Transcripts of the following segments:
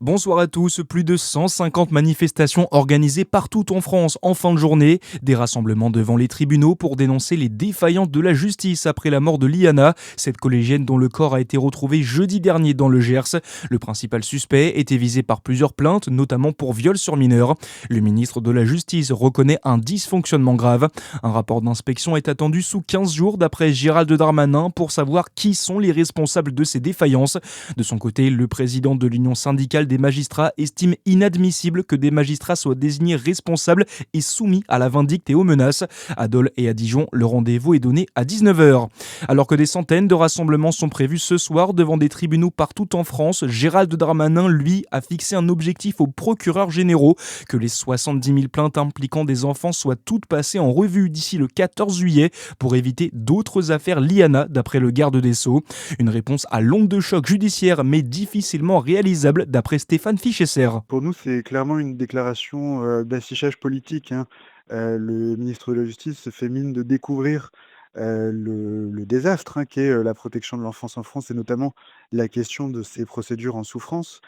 Bonsoir à tous, plus de 150 manifestations organisées partout en France en fin de journée, des rassemblements devant les tribunaux pour dénoncer les défaillances de la justice après la mort de Liana, cette collégienne dont le corps a été retrouvé jeudi dernier dans le Gers. Le principal suspect était visé par plusieurs plaintes, notamment pour viol sur mineur. Le ministre de la Justice reconnaît un dysfonctionnement grave. Un rapport d'inspection est attendu sous 15 jours d'après Gérald Darmanin pour savoir qui sont les responsables de ces défaillances. De son côté, le président de l'Union syndicale des magistrats estime inadmissible que des magistrats soient désignés responsables et soumis à la vindicte et aux menaces. À Dole et à Dijon, le rendez-vous est donné à 19h. Alors que des centaines de rassemblements sont prévus ce soir devant des tribunaux partout en France, Gérald Darmanin, lui, a fixé un objectif aux procureurs généraux, que les 70 000 plaintes impliquant des enfants soient toutes passées en revue d'ici le 14 juillet pour éviter d'autres affaires Liana, d'après le garde des Sceaux. Une réponse à l'onde de choc judiciaire mais difficilement réalisable d'après Stéphane Fichesser. Pour nous, c'est clairement une déclaration d'affichage politique, hein. Le ministre de la Justice se fait mine de découvrir le désastre, hein, qu'est la protection de l'enfance en France et notamment la question de ces procédures en souffrance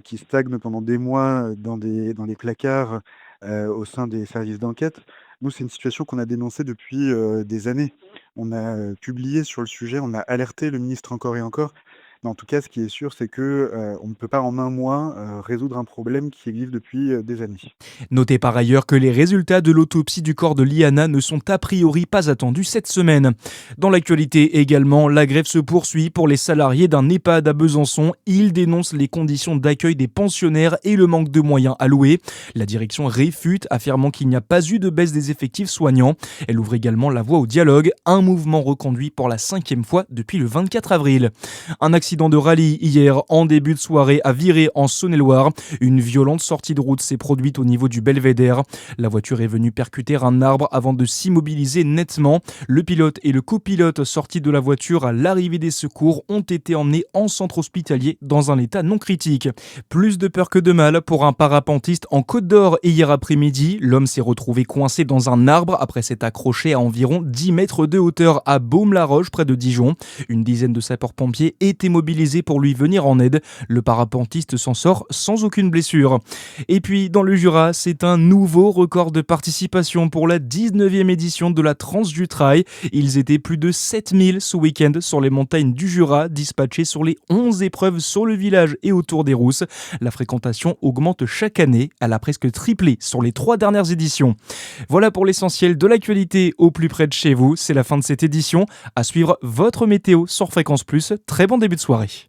qui stagnent pendant des mois dans les placards au sein des services d'enquête. Nous, c'est une situation qu'on a dénoncée depuis des années. On a publié sur le sujet, on a alerté le ministre encore et encore. Mais en tout cas, ce qui est sûr, c'est que on ne peut pas en un mois résoudre un problème qui existe depuis des années. Notez par ailleurs que les résultats de l'autopsie du corps de Liana ne sont a priori pas attendus cette semaine. Dans l'actualité également, la grève se poursuit pour les salariés d'un EHPAD à Besançon. Ils dénoncent les conditions d'accueil des pensionnaires et le manque de moyens alloués. La direction réfute, affirmant qu'il n'y a pas eu de baisse des effectifs soignants. Elle ouvre également la voie au dialogue, un mouvement reconduit pour la 5e fois depuis le 24 avril. Un accident de rallye hier en début de soirée à Viré en Saône-et-Loire. Une violente sortie de route s'est produite au niveau du Belvédère. La voiture est venue percuter un arbre avant de s'immobiliser nettement. Le pilote et le copilote sortis de la voiture à l'arrivée des secours ont été emmenés en centre hospitalier dans un état non critique. Plus de peur que de mal pour un parapentiste en Côte d'Or hier après-midi. L'homme s'est retrouvé coincé dans un arbre après s'être accroché à environ 10 mètres de hauteur à Baume-la-Roche près de Dijon. Une dizaine de sapeurs-pompiers étaient mobilisés pour lui venir en aide. Le parapentiste s'en sort sans aucune blessure. Et puis dans le Jura, c'est un nouveau record de participation pour la 19e édition de la Trans du Trail. Ils étaient plus de 7000 ce week-end sur les montagnes du Jura, dispatchés sur les 11 épreuves sur le village et autour des Rousses. La fréquentation augmente chaque année, elle a presque triplé sur les 3 dernières éditions. Voilà pour l'essentiel de l'actualité au plus près de chez vous. C'est la fin de cette édition. À suivre votre météo sur Fréquence Plus. Très bon début de soirée.